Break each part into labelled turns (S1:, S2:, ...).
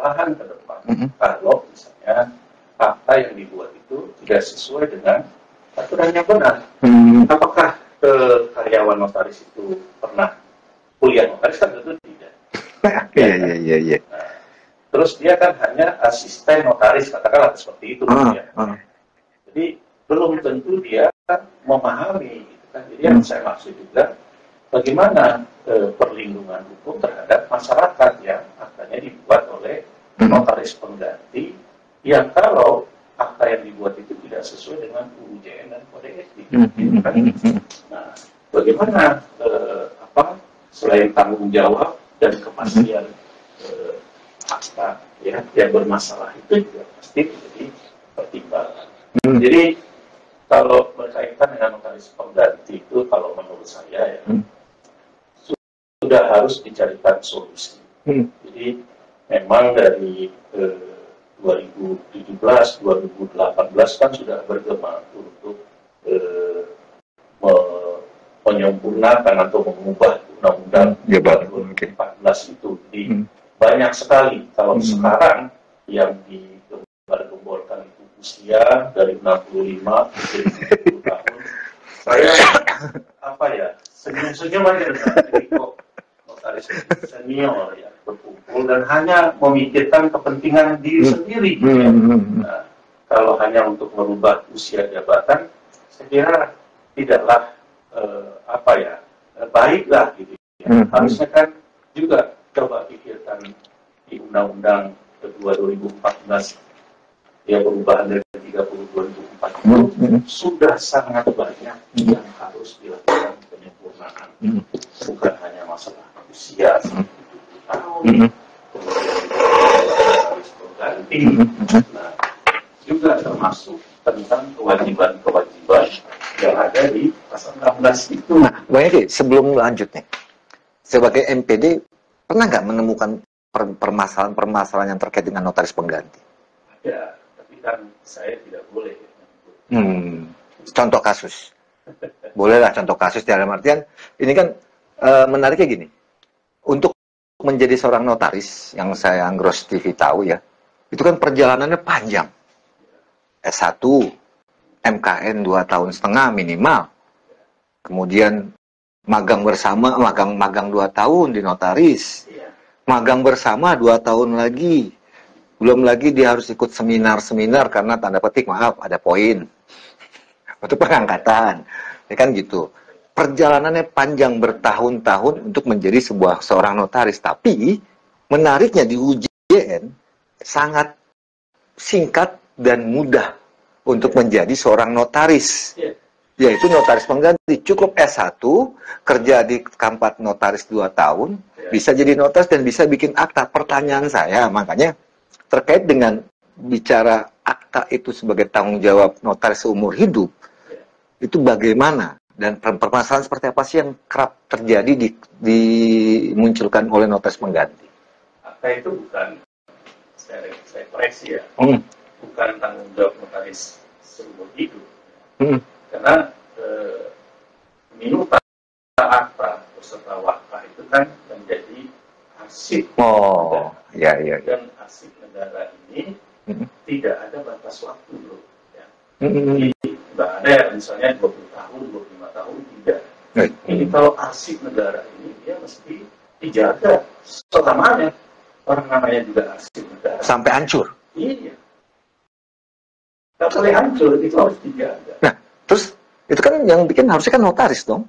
S1: permasalahan ke depan. Kalau misalnya fakta yang dibuat itu tidak sesuai dengan aturan yang benar. Apakah karyawan notaris itu pernah kuliah notaris? Kan tentu tidak.
S2: Iya.
S1: Nah, terus dia kan hanya asisten notaris, katakanlah seperti itu. Jadi belum tentu dia memahami. Gitu kan. Jadi yang saya maksud juga, bagaimana perlindungan hukum terhadap masyarakat yang akhirnya dibuat oleh notaris pengganti, yang kalau akta yang dibuat itu tidak sesuai dengan UU-JN dan kode etik. Nah, bagaimana selain tanggung jawab dan kepastian akta yang bermasalah itu juga pasti menjadi pertimbangan. Jadi kalau berkaitan dengan notaris pengganti itu, kalau menurut saya ya, sudah harus dicarikan solusi. Jadi memang dari 2017, 2018 kan sudah bergema untuk menyempurnakan atau mengubah undang-undang 2014 itu. Jadi banyak sekali. Kalau sekarang yang digembar-gemborkan itu usia dari 65 menjadi 70 tahun, saya senyum-senyum aja dengan notaris senior ya berkumpul dan hanya memikirkan kepentingan diri sendiri. Nah, kalau hanya untuk merubah usia jabatan, saya kira tidaklah baiklah gitu ya. Harusnya kan juga coba pikirkan di Undang-Undang kedua 2014 ya, perubahan dari 30 2004 itu sudah sangat banyak yang harus dilakukan penyempurnaan. Bukan hanya masalah usia 70 tahun, kemudian harus berganti. Nah, juga termasuk tentang kewajiban-kewajiban yang ada di pasal 16 itu.
S2: Nah, Bang Eki, sebelum lanjut nih, sebagai MPD pernah nggak menemukan permasalahan-permasalahan yang terkait dengan notaris pengganti?
S1: Ada, tapi kan saya tidak boleh.
S2: Contoh kasus. Bolehlah contoh kasus, dalam artian ini kan menariknya gini. Untuk menjadi seorang notaris, yang saya Anggros TV tahu ya, itu kan perjalanannya panjang. S1, MKN 2,5 tahun minimal. Kemudian magang 2 tahun di notaris. Magang bersama 2 tahun lagi. Belum lagi dia harus ikut seminar-seminar karena tanda petik, maaf, ada poin. Untuk pengangkatan. Ya kan gitu. Perjalanannya panjang bertahun-tahun untuk menjadi seorang notaris. Tapi menariknya di UJN sangat singkat dan mudah untuk menjadi seorang notaris. Yaitu notaris pengganti. Cukup S1, kerja di Kampat Notaris 2 tahun, bisa jadi notaris dan bisa bikin akta. Pertanyaan saya, makanya terkait dengan bicara akta itu sebagai tanggung jawab notaris seumur hidup, itu bagaimana? Dan permasalahan seperti apa sih yang kerap terjadi dimunculkan oleh notaris pengganti?
S1: Akta itu bukan, saya koreksi ya, bukan tanggung jawab notaris seumur hidup. Karena minuta akta beserta wakta itu kan menjadi arsip negara. Dan arsip negara ini tidak ada batas waktu loh. Ya. Jadi nggak ada ya, misalnya 20 tahun, 25 tahun, tidak. Ini kalau arsip negara ini, dia mesti dijaga selamanya. Orang namanya juga arsip negara.
S2: Sampai hancur?
S1: Iya. Nggak boleh hancur, itu harus dijaga.
S2: Nah, terus itu kan yang bikin harusnya kan notaris dong.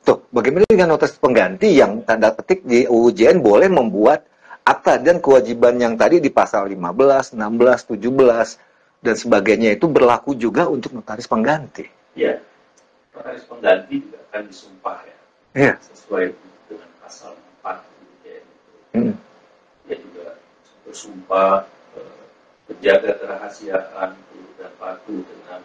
S2: Tuh, bagaimana dengan notaris pengganti yang tanda petik di UUJN boleh membuat akta dan kewajiban yang tadi di pasal 15, 16, 17 dan sebagainya itu berlaku juga untuk notaris pengganti.
S1: Iya. Notaris pengganti juga akan disumpah ya.
S2: Iya.
S1: Sesuai dengan pasal 4 UUJN itu. Dia juga bersumpah menjaga kerahasiaan dan patuh dengan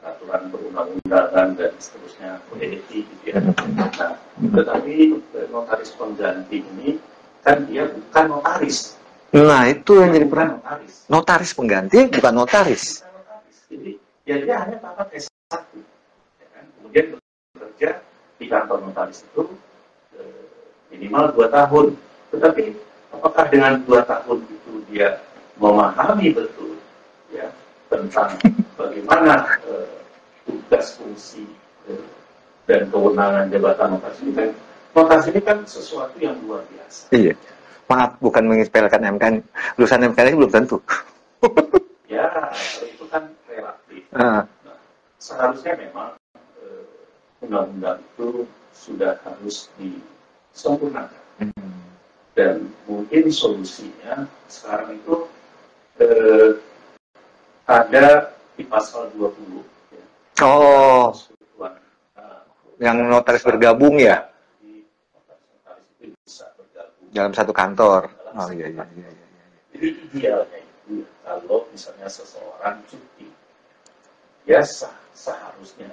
S1: aturan perundang-undangan dan seterusnya, kode etik gitu ya. Nah, tetapi notaris pengganti ini kan dia bukan notaris.
S2: Nah, itu yang jadi
S1: bukan notaris.
S2: Notaris pengganti bukan notaris.
S1: Bukan notaris. Jadi ya dia hanya tamat S1. Ya kan? Kemudian bekerja di kantor notaris itu minimal 2 tahun. Tetapi apakah dengan 2 tahun itu dia memahami betul ya tentang bagaimana tugas fungsi dan kewenangan jabatan notaris ini kan sesuatu yang luar biasa.
S2: Iya. Maaf, bukan mengistilahkan MK, lulusan MK ini belum tentu.
S1: Ya, itu kan relatif. Nah, seharusnya memang undang-undang itu sudah harus disempurnakan. Dan mungkin solusinya sekarang itu ada di pasal 20. Ya.
S2: Oh, yang notaris bergabung ya?
S1: Notaris itu bisa bergabung
S2: dalam satu kantor. Oh iya.
S1: Jadi idealnya itu kalau misalnya seseorang cuti, dia seharusnya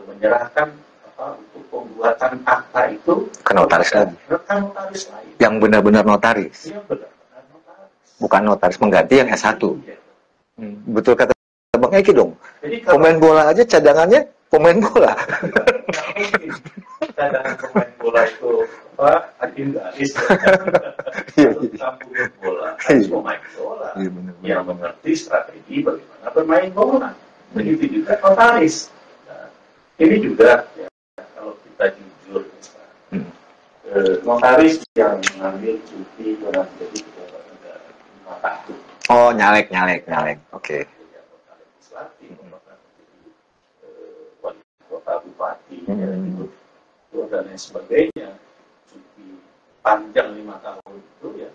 S1: menyerahkan untuk pembuatan akta itu
S2: ke notaris lagi.
S1: Notaris lain.
S2: Yang benar-benar notaris.
S1: Yang benar-benar notaris.
S2: Bukan notaris pengganti yang S1.
S1: Iya.
S2: Betul kata Bang Eki dong.
S1: Jadi kalau
S2: pemain bola aja cadangannya pemain bola.
S1: cadangan pemain bola itu hakim garis. Kampung bola harus pemain bola. Yang mengerti strategi bagaimana bermain bola. Begitu juga notaris. Nah, ini juga ya, kalau kita jujur notaris yang mengambil cuti dalam menjadi pejabat negara 5 tahun.
S2: Oh, nyalek. Oke.
S1: Legislatif, wali kota, bupati, itu dan lain sebagainya. Cuti panjang 5 tahun itu ya.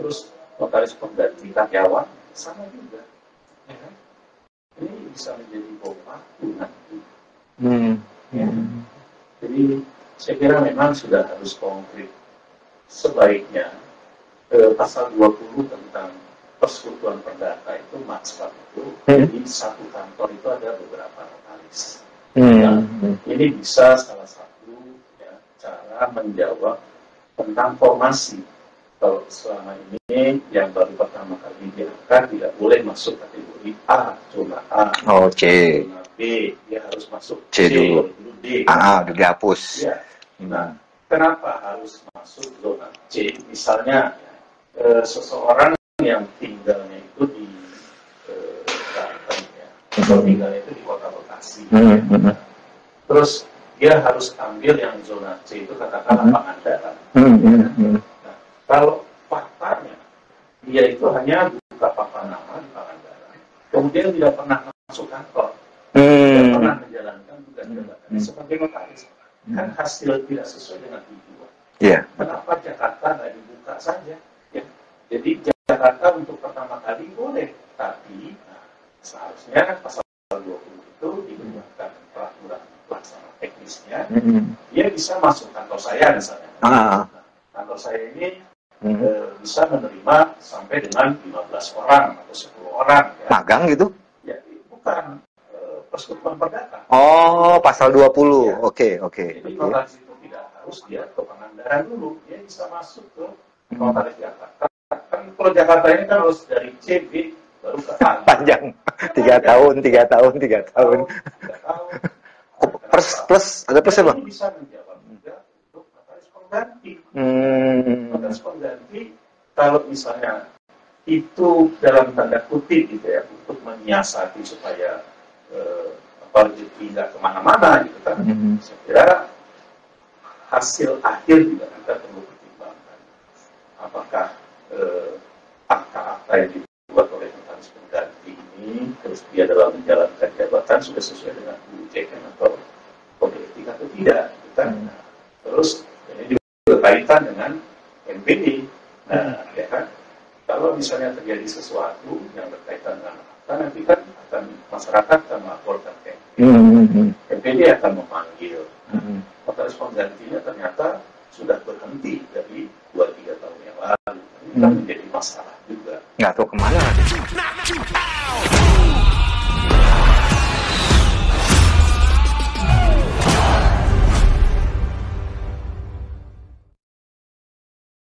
S1: Terus notaris pengganti karyawan sama juga. Ya kan? Ini bisa menjadi bom waktu nanti. Ya. Jadi saya kira memang sudah harus konkret. Sebaiknya pasal 20 tentang persekutuan perdata itu maksud itu jadi satu kantor itu ada beberapa notaris. Nah, ini bisa salah satu ya, cara menjawab tentang formasi. Kalau selama ini yang baru pertama kali diangkat tidak boleh masuk kategori A, zona A,
S2: C,
S1: zona B, dia harus masuk
S2: C dulu,
S1: D.
S2: udah dihapus.
S1: Ya. Nah, kenapa harus masuk zona C? Misalnya seseorang yang tinggalnya itu di Banten ya, atau tinggalnya itu di kota Bekasi. Nah, terus dia harus ambil yang zona C itu katakanlah Pangandaran. Nah, kalau faktanya dia itu hanya buka papan nama di Pangandaran, kemudian tidak pernah masuk kantor, tidak pernah menjalankan tugas jabatannya sebagai notaris, kan hasil tidak sesuai dengan tujuan.
S2: Yeah.
S1: Kenapa Jakarta nggak dibuka saja? Ya. Jadi Jakarta untuk pertama kali boleh, tapi seharusnya pasal 20 itu digunakan peraturan pelaksana teknisnya, dia bisa masuk kantor saya misalnya. Nah, kantor saya ini bisa menerima sampai dengan 15 orang atau 10 orang. Ya.
S2: Magang gitu?
S1: Ya, bukan persekutuan perdata.
S2: Oh, pasal 20. Ya. Oke.
S1: Jadi notaris itu tidak harus dia ke Pangandaran dulu, dia bisa masuk ke notaris Jakarta. Kan kalau Jakarta ini kan harus dari C, B, baru ke A.
S2: Panjang. 3 tahun. Plus, ada plus apa?
S1: Ini bisa menjawab juga untuk notaris pengganti. Notaris pengganti, kalau misalnya itu dalam tanda kutip gitu ya, untuk menyiasati supaya rezeki nggak kemana-mana gitu kan. Saya kira hasil akhir juga kita perlu pertimbangkan. Apakah akta-akta yang dibuat oleh notaris pengganti ini terus dia dalam menjalankan jabatan sudah sesuai dengan UJK atau kode etik atau tidak gitu kan. Nah, terus ini juga berkaitan dengan MPD. Nah, ya kan, kalau misalnya terjadi sesuatu yang berkaitan dengan akta, nanti kan akan masyarakat akan melaporkan ke MPD akan memanggil. Notaris penggantinya ternyata sudah berhenti dari 2-3 tahun yang lalu. Ini kan menjadi masalah juga.
S2: Nggak tahu kemana.